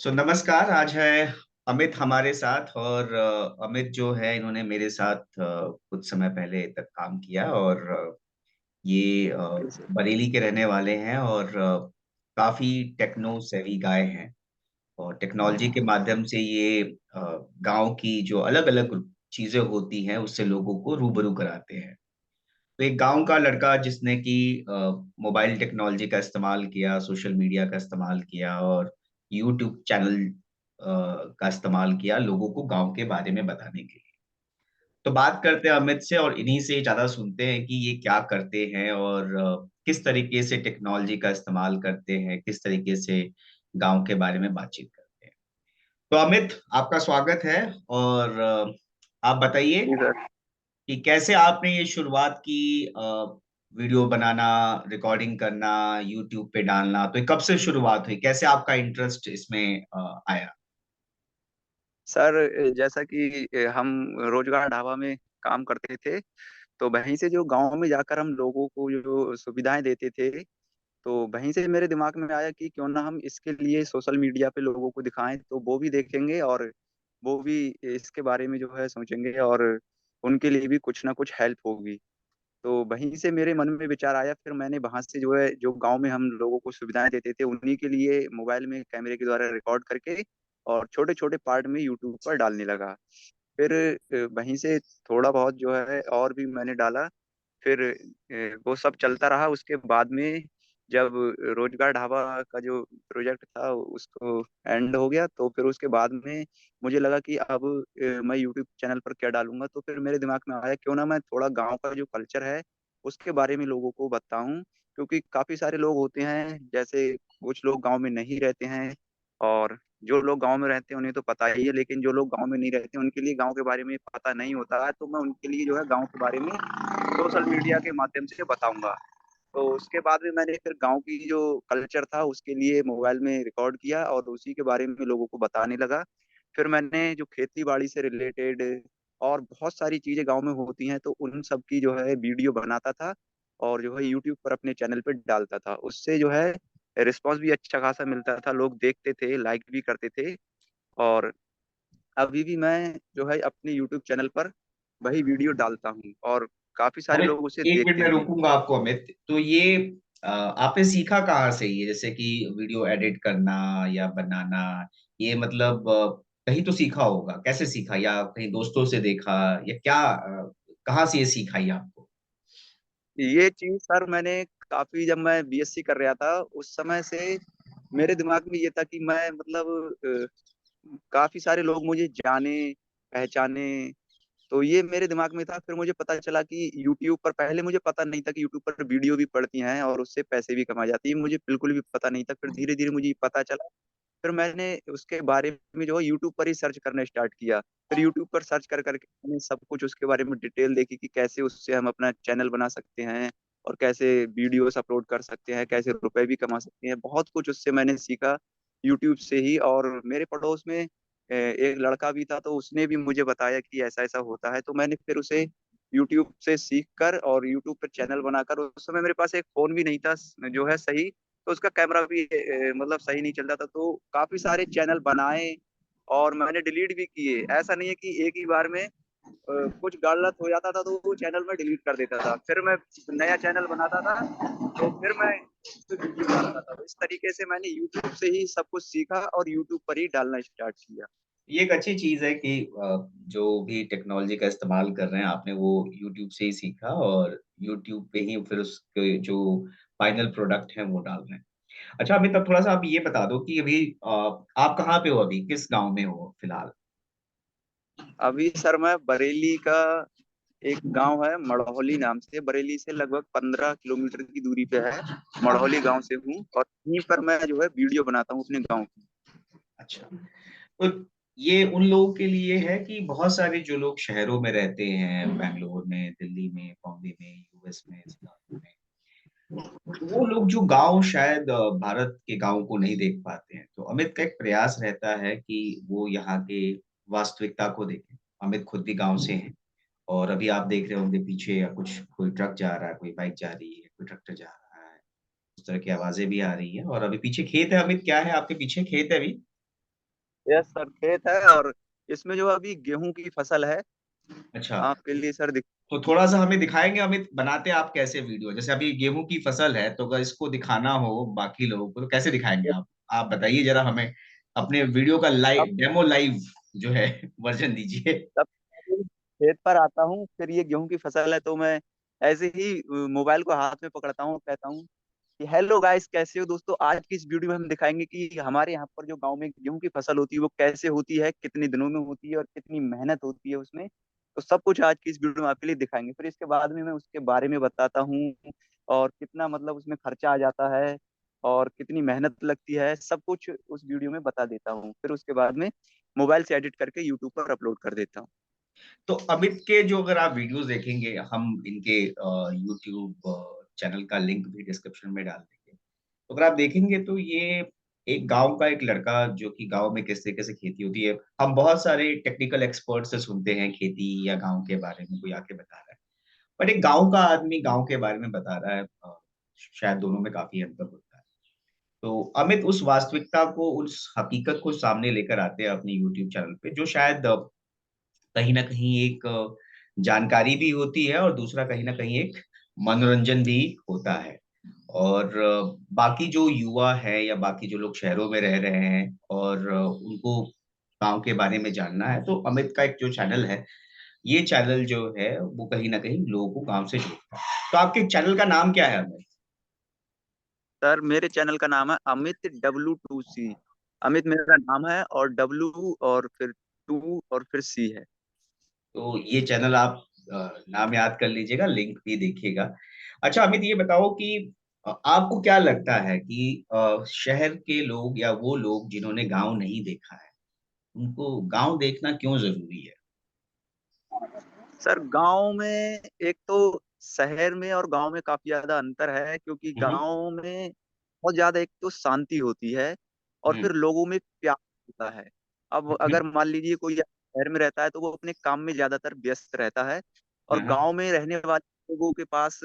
नमस्कार। आज है अमित हमारे साथ और अमित जो है इन्होंने मेरे साथ कुछ समय पहले तक काम किया और ये जी सर। बरेली के रहने वाले हैं और काफी टेक्नो सेवी गाय हैं और टेक्नोलॉजी के माध्यम से ये गांव की जो अलग-अलग चीजें होती हैं उससे लोगों को रूबरू कराते हैं। तो एक गांव का लड़का जिसने कि मोबाइल टेक्नोलॉजी का इस्तेमाल किया, सोशल मीडिया का इस्तेमाल किया और यूट्यूब चैनल का इस्तेमाल किया लोगों को गांव के बारे में बताने के लिए। तो बात करते हैं अमित से और इन्हीं से ज़्यादा सुनते हैं कि ये क्या करते हैं और किस तरीके से टेक्नोलॉजी का इस्तेमाल करते हैं, किस तरीके से गांव के बारे में बातचीत करते हैं। तो अमित, आपका स्वागत है और आप बताइए जी सर। कि कैसे आपने ये शुरुआत की वीडियो बनाना, रिकॉर्डिंग करना, यूट्यूब पे डालना, तो ये कब से शुरुआत हुई? कैसे आपका इंटरेस्ट इसमें आया? सर, जैसा कि हम रोजगार ढाबा में काम करते थे, तो वहीं से जो गांव में जाकर हम लोगों को जो सुविधाएं देते थे, तो वहीं से मेरे दिमाग में आया कि क्यों ना हम इसके लिए सोशल मीडिया पे लोगों को दिखाएं, तो वो भी देखेंगे और वो भी इसके बारे में जो है सोचेंगे और उनके लिए भी कुछ ना कुछ हेल्प होगी। तो वहीं से मेरे मन में विचार आया, फिर मैंने वहां से जो है जो गांव में हम लोगों को सुविधाएं देते थे उन्हीं के लिए मोबाइल में कैमरे के द्वारा रिकॉर्ड करके और छोटे छोटे पार्ट में यूट्यूब पर डालने लगा। फिर वहीं से थोड़ा बहुत जो है और भी मैंने डाला। फिर वो सब चलता रहा। उसके बाद में जब रोजगार ढाबा का जो प्रोजेक्ट था उसको एंड हो गया, तो फिर उसके बाद में मुझे लगा कि अब मैं यूट्यूब चैनल पर क्या डालूंगा। तो फिर मेरे दिमाग में आया क्यों ना मैं थोड़ा गांव का जो कल्चर है उसके बारे में लोगों को बताऊं, क्योंकि काफी सारे लोग होते हैं, जैसे कुछ लोग गांव में नहीं रहते हैं और जो लोग गांव में रहते हैं उन्हें तो पता ही है, लेकिन जो लोग गांव में नहीं रहते उनके लिए गांव के बारे में पता नहीं होता है। तो मैं उनके लिए जो है गांव के बारे में सोशल मीडिया के माध्यम से बताऊंगा। तो उसके बाद में मैंने फिर गांव की जो कल्चर था उसके लिए मोबाइल में रिकॉर्ड किया और उसी के बारे में लोगों को बताने लगा। फिर मैंने जो खेती बाड़ी से रिलेटेड और बहुत सारी चीजें गांव में होती हैं, तो उन सब की जो है वीडियो बनाता था और जो है यूट्यूब पर अपने चैनल पे डालता था। उससे जो है रिस्पांस भी अच्छा खासा मिलता था, लोग देखते थे, लाइक भी करते थे। और अभी भी मैं जो है अपने यूट्यूब चैनल पर वही वीडियो डालता हूँ और काफी सारे अमित, लोग उसे एक मिनट देखते में भी। रोकूंगा आपको अमित। तो ये आपने सीखा कहाँ से ये, जैसे कि वीडियो एडिट करना या बनाना, ये मतलब कहीं तो सीखा होगा। कैसे सीखा, या कहीं दोस्तों से देखा, या क्या कहाँ से ये सीखा ये आपको? ये चीज सर मैंने काफी, जब मैं बीएससी कर रहा था उस समय से मेरे दिमाग में ये था कि मैं मतलब काफी सारे लोग मुझे जाने पहचाने। तो ये मेरे दिमाग में था। फिर मुझे पता चला कि यूट्यूब पर, पहले मुझे पता नहीं था कि यूट्यूब पर वीडियो भी पड़ती हैं और उससे पैसे भी कमाए जाती है, मुझे बिल्कुल भी पता नहीं था। फिर धीरे धीरे मुझे पता चला। फिर मैंने उसके बारे में जो है यूट्यूब पर ही सर्च करना स्टार्ट किया। फिर यूट्यूब पर सर्च कर करके मैंने सब कुछ उसके बारे में डिटेल देखी कि कैसे उससे हम अपना चैनल बना सकते हैं और कैसे वीडियोस अपलोड कर सकते हैं, कैसे रुपए भी कमा सकते हैं। बहुत कुछ उससे मैंने सीखा यूट्यूब से ही। और मेरे पड़ोस में एक लड़का भी था, तो उसने भी मुझे बताया कि ऐसा ऐसा होता है। तो मैंने फिर उसे यूट्यूब से सीख कर और यूट्यूब पर चैनल बनाकर, उस समय मेरे पास एक फोन भी नहीं था जो है सही, तो उसका कैमरा भी मतलब सही नहीं चल रहा था। तो काफी सारे चैनल बनाए और मैंने डिलीट भी किए। ऐसा नहीं है कि एक ही बार में कुछ गलत हो जाता था तो वो चैनल में डिलीट कर देता था, फिर मैं नया चैनल बनाता था, तो फिर मैं उस पे वीडियो डालता था। तो इस तरीके से मैंने यूट्यूब से ही सब कुछ सीखा और यूट्यूब पर ही डालना स्टार्ट किया। ये एक अच्छी चीज है कि जो भी टेक्नोलॉजी का इस्तेमाल कर रहे हैं आपने वो यूट्यूब से ही सीखा और यूट्यूब पे ही फिर उसके जो फाइनल प्रोडक्ट है वो डाल रहे हैं। अच्छा अमित, अब थोड़ा सा आप ये बता दो कि अभी आप कहाँ पे हो, अभी किस गांव में हो फिलहाल? अभी सर मैं बरेली का, एक गांव है मड़ौली नाम से, बरेली से लगभग 15 किलोमीटर की दूरी पे है। मड़ौली गांव से हूँ और यहीं पर मैं जो है वीडियो बनाता हूँ अपने गांव की। अच्छा, तो ये उन लोगों के लिए है कि बहुत सारे जो लोग शहरों में रहते हैं, बैंगलोर में, दिल्ली में, बॉम्बे में, यूएस में, शिकागो में, वो लोग जो गांव शायद भारत के गांव को नहीं देख पाते हैं। तो अमित का एक प्रयास रहता है कि वो यहाँ के वास्तविकता को देखें। अमित खुद भी गांव से हैं और अभी आप देख रहे होंगे पीछे या कुछ कोई ट्रक जा रहा है, कोई बाइक जा रही है, कोई ट्रैक्टर जा रहा है, उस तरह की आवाजें भी आ रही है और अभी पीछे खेत है। अमित, क्या है आपके पीछे, खेत है अभी? यस सर, खेत है, और इसमें जो अभी गेहूं की फसल है अच्छा, आपके लिए सर तो थोड़ा सा हमें दिखाएंगे अमित, बनाते आप कैसे वीडियो? जैसे अभी गेहूं की फसल है, तो अगर इसको दिखाना हो बाकी लोगों को तो कैसे दिखाएंगे आप बताइए जरा हमें। अपने वीडियो का लाइव अब डेमो लाइव जो है वर्जन दीजिए। तब खेत पर आता हूँ, फिर ये गेहूं की फसल है तो मैं ऐसे ही मोबाइल को हाथ में पकड़ता हूँ, कहता हूँ कि हेलो गाइस, कैसे हो दोस्तों। आज की इस वीडियो में हम दिखाएंगे कि हमारे यहाँ पर जो गांव में गेहूं की फसल होती है वो कैसे होती है, कितने दिनों में होती है और कितनी मेहनत होती है उसमें। तो सब कुछ आज की इस वीडियो में आपके लिए दिखाएंगे। फिर इसके बाद में मैं उसके बारे में बताता हूँ, और कितना मतलब उसमें खर्चा आ जाता है और कितनी मेहनत लगती है, सब कुछ उस वीडियो में बता देता हूँ। फिर उसके बाद में मोबाइल से एडिट करके यूट्यूब पर अपलोड कर देता हूँ। तो अमित के जो अगर आप वीडियोस देखेंगे, हम इनके यूट्यूब चैनल का लिंक भी डिस्क्रिप्शन में डाल देंगे। तो अगर आप देखेंगे तो ये एक गांव का एक लड़का जो कि गांव में किस तरीके से खेती होती है, हम बहुत सारे टेक्निकल एक्सपर्ट से सुनते हैं खेती या गांव के बारे में कोई आके बता रहा है, बट एक गांव का आदमी गांव के बारे में बता रहा है, शायद दोनों में काफी अंतर होता है। तो अमित उस वास्तविकता को, उस हकीकत को सामने लेकर आते हैं अपने यूट्यूब चैनल पे, जो शायद कहीं ना कहीं एक जानकारी भी होती है और दूसरा कहीं ना कहीं एक मनोरंजन भी होता है। और बाकी जो युवा है या बाकी जो लोग शहरों में रह रहे हैं और उनको गांव के बारे में जानना है, तो अमित का एक जो चैनल है, ये चैनल जो है वो कहीं ना कहीं लोगों को गांव से जोड़ता है। तो आपके चैनल का नाम क्या है अमित? सर मेरे चैनल का नाम है अमित W2C। अमित मेरा नाम है, और डब्लू और फिर टू और फिर सी है। तो ये चैनल आप नाम याद कर लीजिएगा, लिंक भी देखिएगा। अच्छा अमित, ये बताओ कि आपको क्या लगता है कि शहर के लोग या वो लोग जिन्होंने गांव नहीं देखा है, उनको गांव देखना क्यों जरूरी है? सर गांव में, एक तो शहर में और गांव में काफी ज्यादा अंतर है, क्योंकि हम्म। गांव में बहुत ज्यादा एक तो शांति होती है, और हम्म। फिर लोगों में प्यार होता है। अब हम्म। अगर मान लीजिए कोई शहर में रहता है तो वो अपने काम में ज्यादातर व्यस्त रहता है, और हम्म। गांव में रहने वाले लोगों के पास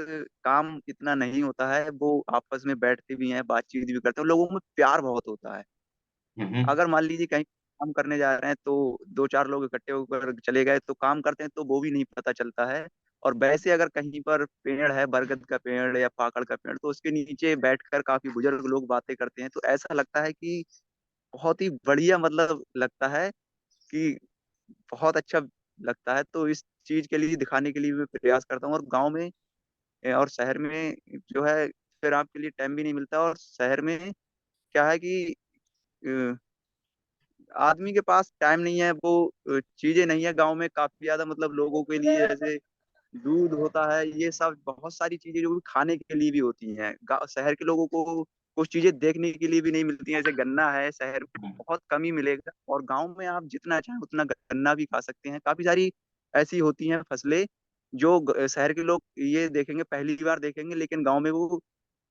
काम इतना नहीं होता है। वो आपस में बैठते भी हैं, बातचीत भी करते हैं, लोगों में प्यार बहुत होता है। हम्म। अगर मान लीजिए कहीं काम करने जा रहे हैं तो दो चार लोग इकट्ठे होकर चले गए तो काम करते हैं तो वो भी नहीं पता चलता है। और वैसे अगर कहीं पर पेड़ है, बरगद का पेड़ या पाकड़ का पेड़, तो उसके नीचे बैठकर काफी बुजुर्ग लोग बातें करते हैं, तो ऐसा लगता है कि बहुत ही बढ़िया, मतलब लगता है कि बहुत अच्छा लगता है। तो इस चीज के लिए दिखाने के लिए मैं प्रयास करता हूँ। और गाँव में और शहर में जो है, फिर आपके लिए टाइम भी नहीं मिलता। और शहर में क्या है कि आदमी के पास टाइम नहीं है, वो चीजें नहीं है। गांव में काफी ज्यादा मतलब लोगों के लिए जैसे दूध होता है, ये सब बहुत सारी चीजें जो खाने के लिए भी होती हैं। गाँव शहर के लोगों को कुछ चीजें देखने के लिए भी नहीं मिलती हैं। जैसे गन्ना है, शहर में हम्म। बहुत कम ही मिलेगा, और गांव में आप जितना चाहें उतना गन्ना भी खा सकते हैं। काफी सारी ऐसी होती हैं फसलें जो शहर के लोग ये देखेंगे, पहली बार देखेंगे, लेकिन गांव में वो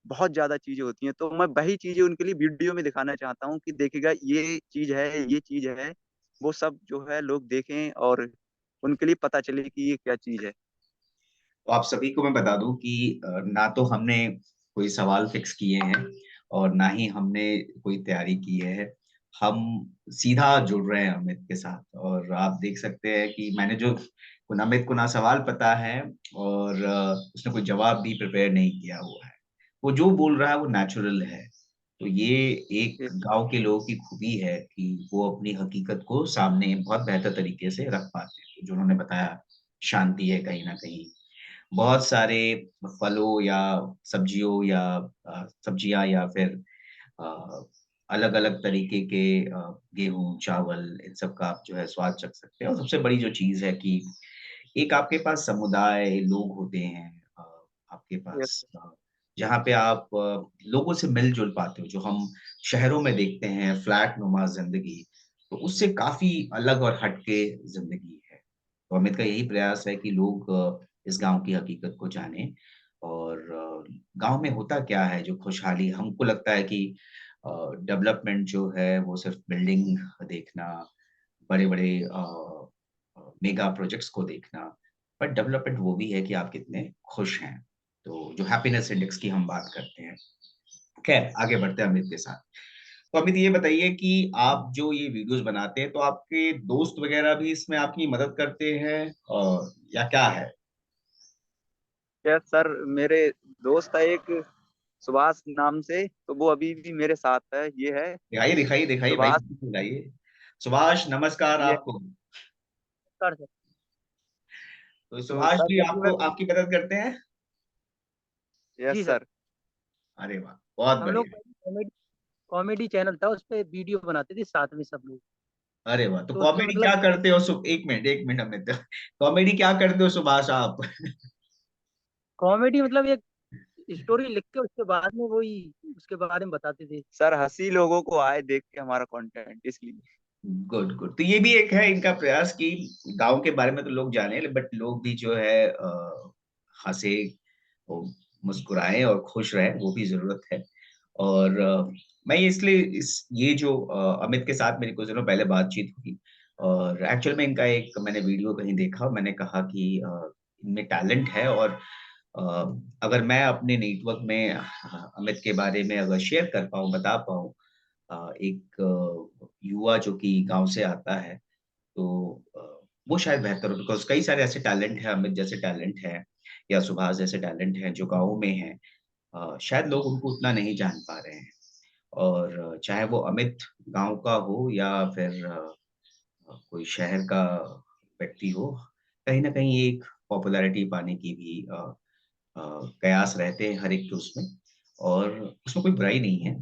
बहुत ज्यादा चीजें होती हैं। तो मैं वही चीजें उनके लिए वीडियो में दिखाना चाहता हूँ कि देखिएगा, ये चीज है, ये चीज है। वो सब जो है लोग देखें और उनके लिए पता चले कि ये क्या चीज है। तो आप सभी को मैं बता दूं कि ना तो हमने कोई सवाल फिक्स किए हैं और ना ही हमने कोई तैयारी की है। हम सीधा जुड़ रहे हैं अमित के साथ, और आप देख सकते हैं कि मैंने जो अमित को ना सवाल पता है और उसने कोई जवाब भी प्रिपेयर नहीं किया हुआ है। वो जो बोल रहा है वो नेचुरल है। तो ये एक ये- गांव के लोगों की खूबी है कि वो अपनी हकीकत को सामने बहुत बेहतर तरीके से रख पाते हैं। जो उन्होंने बताया, शांति है कहीं ना कहीं। बहुत सारे फलों या सब्जियों या सब्जियां या फिर अलग अलग तरीके के गेहूं चावल, इन सब का आप जो है स्वाद चख सकते हैं। और सबसे बड़ी जो चीज है कि एक आपके पास समुदाय लोग होते हैं, आपके ये- पास जहाँ पे आप लोगों से मिलजुल पाते हो, जो हम शहरों में देखते हैं फ्लैट नुमा जिंदगी, तो उससे काफी अलग और हटके जिंदगी है। तो अमित का यही प्रयास है कि लोग इस गांव की हकीकत को जानें, और गांव में होता क्या है जो खुशहाली, हमको लगता है कि डेवलपमेंट जो है वो सिर्फ बिल्डिंग देखना, बड़े बड़े मेगा प्रोजेक्ट्स को देखना, पर डेवलपमेंट वो भी है कि आप कितने खुश हैं। तो जो हैप्पीनेस इंडेक्स की हम बात करते हैं। खैर आगे बढ़ते हैं अमित के साथ। तो अमित ये बताइए कि आप जो ये वीडियोस बनाते हैं तो आपके दोस्त वगैरह भी इसमें आपकी मदद करते हैं, और या क्या है? क्या सर, मेरे दोस्त है एक, सुभाष नाम से, तो वो अभी भी मेरे साथ है। ये है दिखाइए दिखाइए दिखाइए भाई, सुभाष। दिखाइए। सुभाष, नमस्कार ये आपको। Sir sir. तो तो सुभाष सर भी जब भी मैं, आपको आपकी मदद करते हैं? यस जी सर। सर। अरे वाह, बहुत हम लोग बढ़िया। कॉमेडी कॉमेडी चैनल था, उस पे वीडियो बनाते थे साथ में सब लोग। अरे वाह, तो तो उसमें कॉमेडी क्या मतलब करते हो? एक मिनट एक मिनट अमित, कॉमेडी क्या करते हो सुभाष आप? कॉमेडी मतलब एक स्टोरी लिख के उसके बाद में वही उसके बारे में बताते थे। सर हंसी लोगों को आए देख के हमारा कंटेंट, इसलिए। गुड गुड, तो ये भी एक है इनका प्रयास कि गांव के बारे में तो लोग जाने, बट लोग भी जो है हंसे, वो मुस्कुराएं और खुश रहें, वो भी जरूरत है। और मैं इसलिए इस ये जो अमित के साथ मेरी कुछ दिनों पहले बातचीत हुई, और एक्चुअल में इनका एक मैंने वीडियो कहीं देखा, मैंने कहा कि इनमें टैलेंट है, और अ, अगर मैं अपने नेटवर्क में अमित के बारे में अगर शेयर कर पाऊँ, बता पाऊँ एक युवा जो कि गाँव से आता है, तो वो शायद बेहतर हो, बिकॉज़ कई सारे ऐसे टैलेंट हैं, अमित जैसे टैलेंट हैं या सुभाष जैसे टैलेंट हैं जो गाँव में हैं। शायद लोग उनको उतना नहीं जान पा रहे हैं, और चाहे वो अमित गाँव का हो या फिर कोई शहर का व्यक्ति हो, कहीं न कहीं एक पॉपुलैरिटी पाने की भी कयास रहते हैं हर एक के उसमें, और उसमें कोई बुराई नहीं है।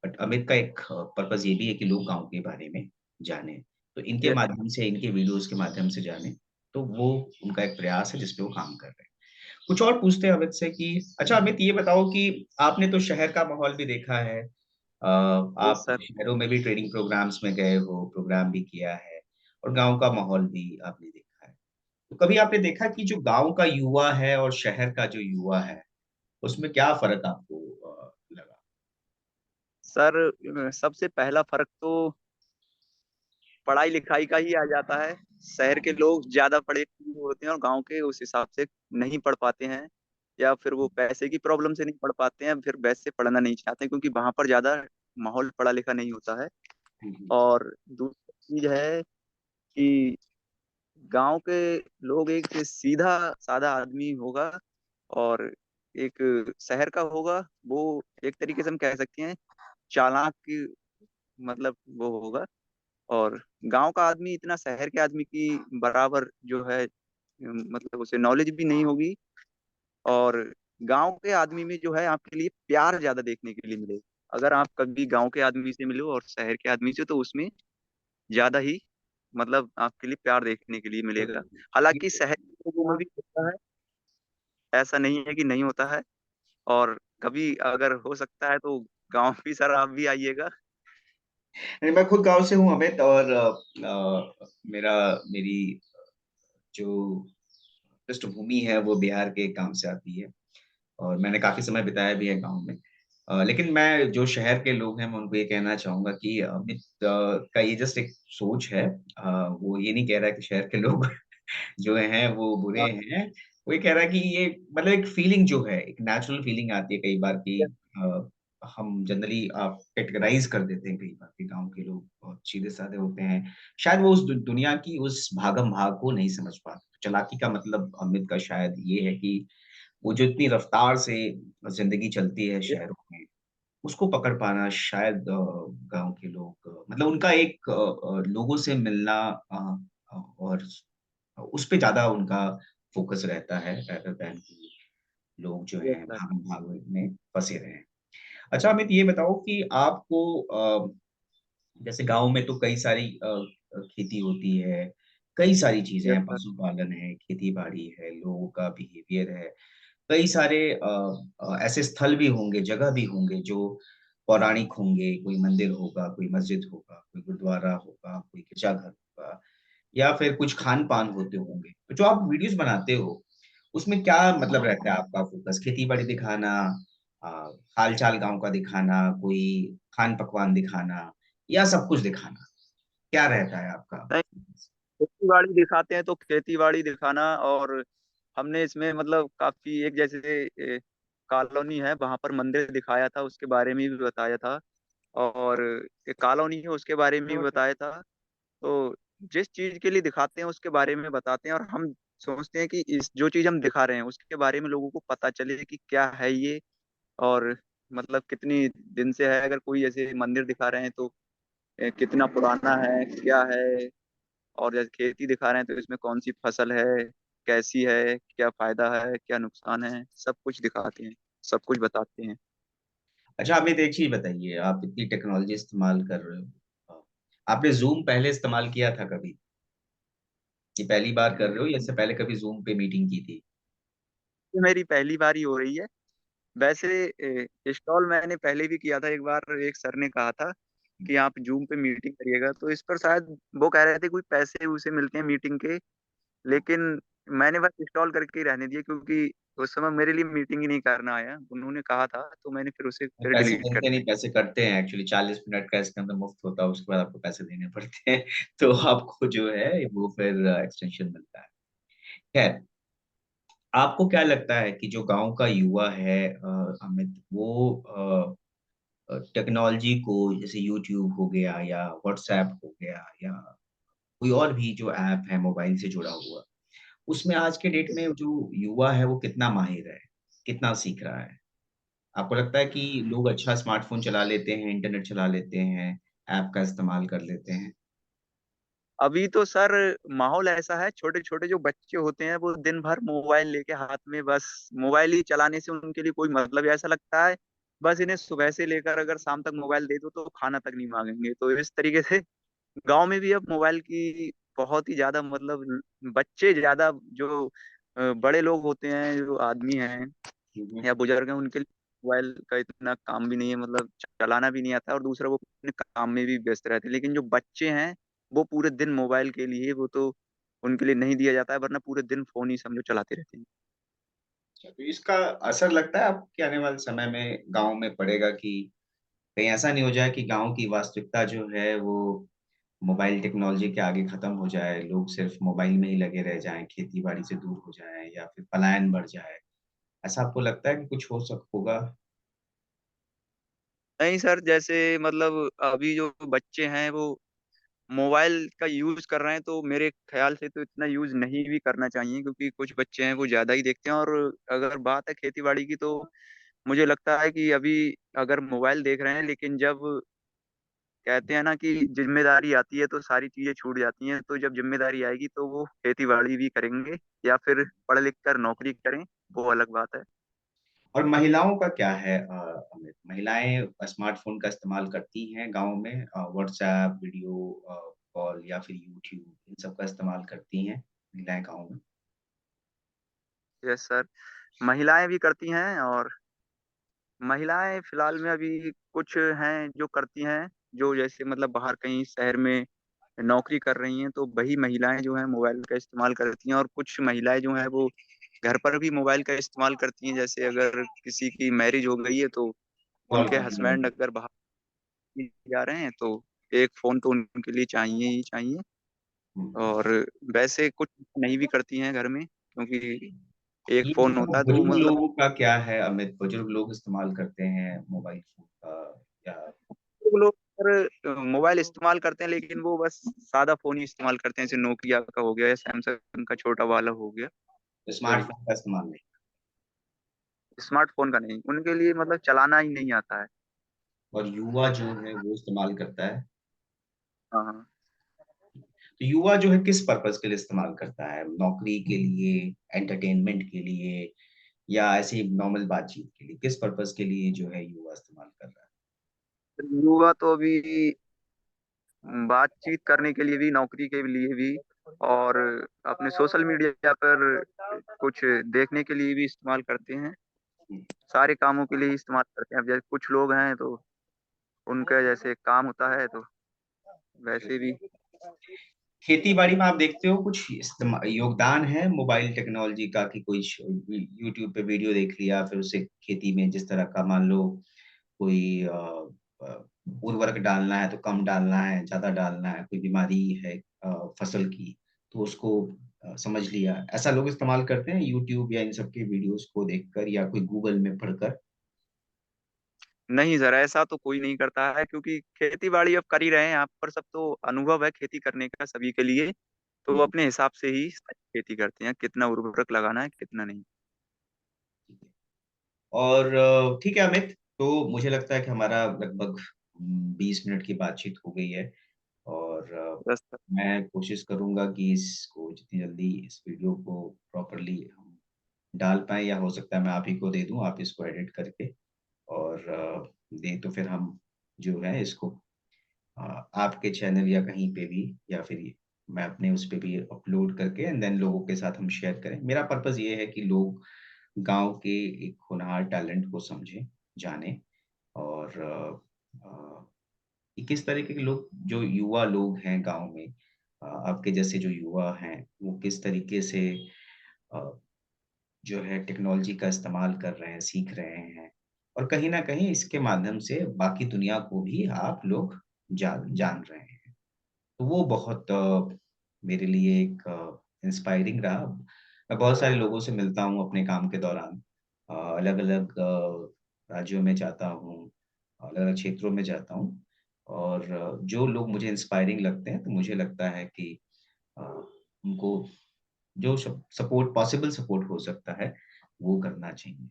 बट अमित का एक पर्पज़ ये भी है कि लोग गाँव के बारे में जानें। तो इनके ये माध्यम से, इनके वीडियोज़ के माध्यम से जानें, तो वो उनका एक प्रयास है जिस पे वो काम कर रहे हैं। कुछ और पूछते हैं अमित से कि अच्छा अमित ये बताओ कि आपने तो शहर का माहौल भी देखा है। ये आप सर। शहरों में भी ट्रेनिंग प्रोग्राम्स में गए हो, प्रोग्राम भी किया है, और गाँव का माहौल भी आपने देखा है। तो कभी आपने देखा कि जो गाँव का युवा है और शहर का जो युवा है, उसमें क्या फ़र्क आपको लगा? सर सबसे पहला फर्क तो पढ़ाई लिखाई का ही आ जाता है। शहर के लोग ज्यादा पढ़े लिखे होते हैं और गांव के उस हिसाब से नहीं पढ़ पाते हैं, या फिर वो पैसे की प्रॉब्लम से नहीं पढ़ पाते हैं, फिर वैसे पढ़ना नहीं चाहते क्योंकि वहां पर ज्यादा माहौल पढ़ा लिखा नहीं होता है। हुँ, हुँ। और दूसरी चीज है कि गांव के लोग एक सीधा साधा आदमी होगा, और एक शहर का होगा वो एक तरीके से हम कह सकते हैं चालाक की, मतलब वो होगा। और गांव का आदमी इतना शहर के आदमी की बराबर जो है, मतलब उसे नॉलेज भी नहीं होगी। और गांव के आदमी में जो है आपके लिए प्यार ज्यादा देखने के लिए मिलेगा। अगर आप कभी गांव के आदमी से मिलो और शहर के आदमी से, तो उसमें ज्यादा ही, मतलब आपके लिए प्यार देखने के लिए मिलेगा। हालांकि शहर के लोगों में भी होता है, ऐसा नहीं है कि नहीं होता है। और कभी अगर हो सकता है तो गांव भी सर आप भी आइएगा। नहीं, मैं खुद गाँव से हूँ अमित, और मेरा मेरी जो पृष्ठभूमि है वो बिहार के गाँव से आती है, और मैंने काफ़ी समय बिताया भी है गाँव में। लेकिन मैं जो शहर के लोग हैं, मैं उनको ये कहना चाहूँगा कि अमित का ये जस्ट एक सोच है। वो ये नहीं कह रहा है कि शहर के लोग जो हैं वो बुरे हैं। वो ये कह रहा है कि ये मतलब एक फीलिंग जो है, एक नेचुरल फीलिंग आती है कई बार कि हम जनरली कैटेगराइज़ कर देते हैं कई बार कि गाँव के लोग बहुत सीधे-साधे होते हैं। शायद वो उस दुनिया की उस भागम-भाग को नहीं समझ पाते। चालाकी का मतलब अमित का शायद ये है कि वो जो इतनी रफ्तार से ज़िंदगी चलती है शहरों में, उसको पकड़ पाना शायद गाँव के लोग मतलब उनका एक लोगों से मिलना और उस पे ज़्यादा उनका फ़ोकस रहता है रेदर दैन कि लोग जो यस हैं सर। भागम-भाग में फँसे रहें। अच्छा अमित ये बताओ कि आपको जैसे गाँव में तो कई सारी खेती होती है, कई सारी चीज़ें यस हैं, सर। पशुपालन है, खेती-बाड़ी है, लोगों का बिहेवियर है। कई सारे ऐसे स्थल भी होंगे, जगह भी होंगे जो पौराणिक होंगे, कोई मंदिर होगा, कोई मस्जिद होगा, कोई गुरुद्वारा होगा, कोई गिरजाघर होगा, या फिर कुछ खान-पान होते होंगे। तो जो आप वीडियोज़ बनाते हो, उसमें क्या मतलब रहता है आपका फ़ोकस? खेती-बाड़ी दिखाना, अ, हाल-चाल गाँव का दिखाना, कोई खान-पकवान दिखाना, या सब कुछ दिखाना? क्या रहता है आपका? नहीं, खेती बाड़ी दिखाते हैं तो खेती बाड़ी दिखाना। और हमने इसमें मतलब काफी एक जैसे कॉलोनी है वहां पर मंदिर दिखाया था, उसके बारे में भी बताया था। और एक कॉलोनी है उसके बारे में भी बताया था। तो जिस चीज के लिए दिखाते हैं उसके बारे में बताते हैं, और हम सोचते हैं कि इस जो चीज हम दिखा रहे हैं उसके बारे में लोगों को पता चले कि क्या है ये, और मतलब कितनी दिन से है। अगर कोई ऐसे मंदिर दिखा रहे हैं तो कितना पुराना है, क्या है। और जैसे खेती दिखा रहे हैं तो इसमें कौन सी फसल है, कैसी है, क्या फायदा है, क्या नुकसान है, सब कुछ दिखाते हैं, सब कुछ बताते हैं। अच्छा, आप एक चीज बताइए, आप इतनी टेक्नोलॉजी इस्तेमाल कर रहे हो, आपने जूम पहले इस्तेमाल किया था कभी? ये पहली बार कर रहे हो या इससे पहले कभी जूम पे मीटिंग की थी? ये मेरी पहली बार ही हो रही है। वैसे इंस्टॉल मैंने पहले भी किया था एक बार, एक सर ने कहा था कि आप जूम पे मीटिंग करिएगा, तो इस पर शायद वो कह रहे थे कोई पैसे उसे मिलते हैं मीटिंग के। लेकिन मैंने बस इंस्टॉल करके ही रहने दिया, क्योंकि उस समय मेरे लिए मीटिंग ही नहीं करना आया, उन्होंने कहा था तो मैंने फिर उसे फिर पैसे डिलीट कर मिलते नहीं, दिया। पैसे कटते हैं एक्चुअली। 40 मिनट का इसके अंदर मुफ्त होता है, उसके बाद आपको पैसे देने पड़ते हैं। तो आपको जो है वो फिर एक्सटेंशन मिलता है। खैर, आपको क्या लगता है कि जो गांव का युवा है अमित, वो टेक्नोलॉजी को, जैसे यूट्यूब हो गया या व्हाट्सएप हो गया या कोई और भी जो ऐप है मोबाइल से जुड़ा हुआ, उसमें आज के डेट में जो युवा है वो कितना माहिर है, कितना सीख रहा है? आपको लगता है कि लोग अच्छा स्मार्टफ़ोन चला लेते हैं, इंटरनेट चला लेते हैं, ऐप का इस्तेमाल कर लेते हैं? अभी तो सर माहौल ऐसा है, छोटे छोटे जो बच्चे होते हैं वो दिन भर मोबाइल लेके हाथ में, बस मोबाइल ही चलाने से उनके लिए कोई मतलब है, ऐसा लगता है बस इन्हें सुबह से लेकर अगर शाम तक मोबाइल दे दो तो खाना तक नहीं मांगेंगे। तो इस तरीके से गांव में भी अब मोबाइल की बहुत ही ज्यादा मतलब, बच्चे ज्यादा जो बड़े लोग होते हैं, जो आदमी हैं हुँ, हुँ। या बुजुर्ग हैं, उनके लिए मोबाइल का इतना काम भी नहीं है, मतलब चलाना भी नहीं आता, और दूसरा वो अपने काम में भी व्यस्त रहते हैं। लेकिन जो बच्चे हैं वो पूरे दिन मोबाइल के लिए, वो तो उनके लिए नहीं दिया जाता है, वरना पूरे दिन फोन ही समझो चलाते रहते हैं। अच्छा, तो इसका असर लगता है आपको कि आने वाले समय में गाँव में पड़ेगा कि कहीं ऐसा नहीं हो जाए कि गाँव की वास्तविकता जो है वो मोबाइल टेक्नोलॉजी के आगे खत्म हो जाए, लोग सिर्फ़ मोबाइल में ही लगे रह जाएँ, खेती-बाड़ी से दूर हो जाएँ या फिर पलायन बढ़ जाए? ऐसा आपको लगता है कि कुछ होगा? नहीं सर, जैसे मतलब अभी जो बच्चे हैं वो मोबाइल का यूज कर रहे हैं, तो मेरे ख्याल से तो इतना यूज नहीं भी करना चाहिए, क्योंकि कुछ बच्चे हैं वो ज्यादा ही देखते हैं। और अगर बात है खेती बाड़ी की, तो मुझे लगता है कि अभी अगर मोबाइल देख रहे हैं, लेकिन जब कहते हैं ना कि जिम्मेदारी आती है तो सारी चीजें छूट जाती हैं, तो जब जिम्मेदारी आएगी तो वो खेती बाड़ी भी करेंगे, या फिर पढ़ लिख कर नौकरी करें, वो अलग बात है। और महिलाओं का क्या है अमित? महिलाएँ स्मार्टफ़ोन का इस्तेमाल करती हैं गाँव में, व्हाट्सऐप, वीडियो कॉल या फिर यूट्यूब, इन सब का इस्तेमाल करती हैं महिलाएँ गाँव में? यस सर, महिलाएं भी करती हैं। और महिलाएं फिलहाल में अभी कुछ हैं जो करती हैं, जो जैसे मतलब बाहर कहीं शहर में नौकरी कर रही हैं, तो वही महिलाएं जो हैं मोबाइल का इस्तेमाल करती हैं। और कुछ महिलाएं जो हैं वो घर पर भी मोबाइल का इस्तेमाल करती हैं, जैसे अगर किसी की मैरिज हो गई है तो कॉल उनके करने हस्बैंड लगी। अगर बाहर जा रहे हैं तो एक फोन तो उनके लिए चाहिए ही चाहिए। हुँ। और वैसे कुछ नहीं भी करती हैं घर में, क्योंकि एक ये फोन जो होता है तो बुजुर्ग मतलब लोगों का क्या है अमित? बुजुर्ग लोग इस्तेमाल करते हैं मोबाइल फ़ोन का या वो लोग पर मोबाइल इस्तेमाल करते हैं, लेकिन वो बस सादा फोन ही इस्तेमाल करते हैं, जैसे नोकिया का हो गया या सैमसंग का छोटा वाला हो गया। वही, स्मार्टफ़ोन का इस्तेमाल नहीं? स्मार्टफोन का नहीं, उनके लिए मतलब चलाना ही नहीं आता है। और युवा जो है वो इस्तेमाल करता है। हाँ हाँ। तो युवा जो है किस पर्पज़ के लिए इस्तेमाल करता है? नौकरी के लिए, एंटरटेनमेंट के लिए या ऐसे ही नॉर्मल बातचीत के लिए? किस पर्पज़ के लिए जो है युवा इस्तेमाल कर रहा है? युवा तो अभी बातचीत करने के लिए भी, नौकरी के लिए भी, और अपने सोशल मीडिया पर कुछ देखने के लिए भी इस्तेमाल करते हैं। हुँ। सारे कामों के लिए इस्तेमाल करते हैं। अब जैसे कुछ लोग हैं तो उनका जैसे काम होता है, तो वैसे भी। खेती-बाड़ी में आप देखते हो कुछ योगदान है मोबाइल टेक्नोलॉजी का कि कोई यूट्यूब पे वीडियो देख लिया, फिर उसे खेती में जिस तरह का मान लो कोई अ, उर्वरक डालना है तो कम डालना है, ज़्यादा डालना है, कोई बीमारी है फसल की, तो उसको समझ लिया। ऐसा लोग इस्तेमाल करते हैं यूट्यूब या इन सब के वीडियोज़ को देखकर या कोई गूगल में पढ़कर? नहीं सर, ऐसा तो कोई नहीं करता है, क्योंकि खेती बाड़ी अब कर ही रहे हैं, यहाँ पर सब तो अनुभव है खेती करने का सभी के लिए। तो वो हम्म, अपने हिसाब से ही खेती करते हैं, कितना उर्वरक लगाना है कितना नहीं। ठीक है। और ठीक है अमित, तो मुझे लगता है कि हमारा लगभग 20 मिनट की बातचीत हो गई है। और बस सर। मैं कोशिश करूंगा कि इसको जितनी जल्दी इस वीडियो को प्रॉपरली हम डाल पाए, या हो सकता है मैं आप ही को दे दूं, आप इसको एडिट करके और दें, तो फिर हम जो है इसको आपके चैनल या कहीं पे भी, या फिर मैं अपने उस पे भी अपलोड करके एंड देन लोगों के साथ हम शेयर करें। मेरा पर्पस ये है कि लोग गांव के एक होनहार टैलेंट को समझें, जानें, और कि किस तरीके के लोग, जो युवा लोग हैं गांव में, आपके जैसे जो युवा हैं, वो किस तरीके से अ, जो है टेक्नोलॉजी का इस्तेमाल कर रहे हैं, सीख रहे हैं, और कहीं न कहीं इसके माध्यम से बाकी दुनिया को भी आप लोग जान जान रहे हैं। तो वो बहुत मेरे लिए एक इंस्पायरिंग रहा। मैं बहुत सारे लोगों से मिलता हूँ अपने काम के दौरान। अलग-अलग राज्यों में जाता हूँ, अलग-अलग क्षेत्रों में जाता हूँ, और जो लोग मुझे इंस्पायरिंग लगते हैं, तो मुझे लगता है कि अ, उनको जो सपोर्ट, पॉसिबल सपोर्ट हो सकता है, वो करना चाहिए।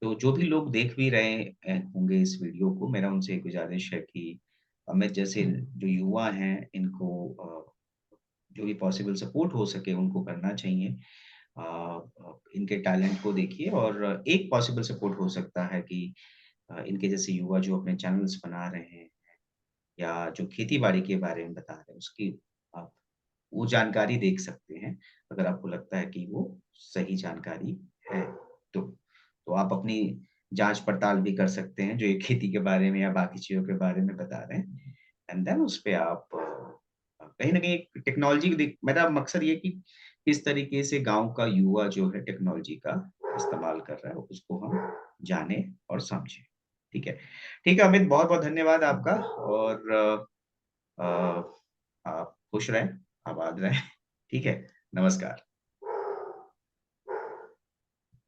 तो जो भी लोग देख भी रहे होंगे इस वीडियो को, मेरा उनसे एक गुज़ारिश है कि अमित जैसे जो युवा हैं, इनको जो भी पॉसिबल सपोर्ट हो सके उनको करना चाहिए। इनके टैलेंट को देखिए, और एक पॉसिबल सपोर्ट हो सकता है कि इनके जैसे युवा जो अपने चैनल्स बना रहे हैं, या जो खेती-बाड़ी के बारे में बता रहे हैं, उसकी आप वो जानकारी देख सकते हैं, अगर आपको लगता है कि वो सही जानकारी है तो। तो आप अपनी जाँच-पड़ताल भी कर सकते हैं, जो ये खेती के बारे में या बाकी चीज़ों के बारे में बता रहे हैं, एंड देन उसपे आप कहीं न कहीं टेक्नोलॉजी को देख, मेरा मकसद ये है कि किस तरीके से गाँव का युवा जो है टेक्नोलॉजी का इस्तेमाल कर रहा है, उसको हम जानें और समझें। ठीक है? ठीक है अमित, बहुत-बहुत धन्यवाद आपका, और अ, आप खुश रहें, आबाद रहें। ठीक है? नमस्कार।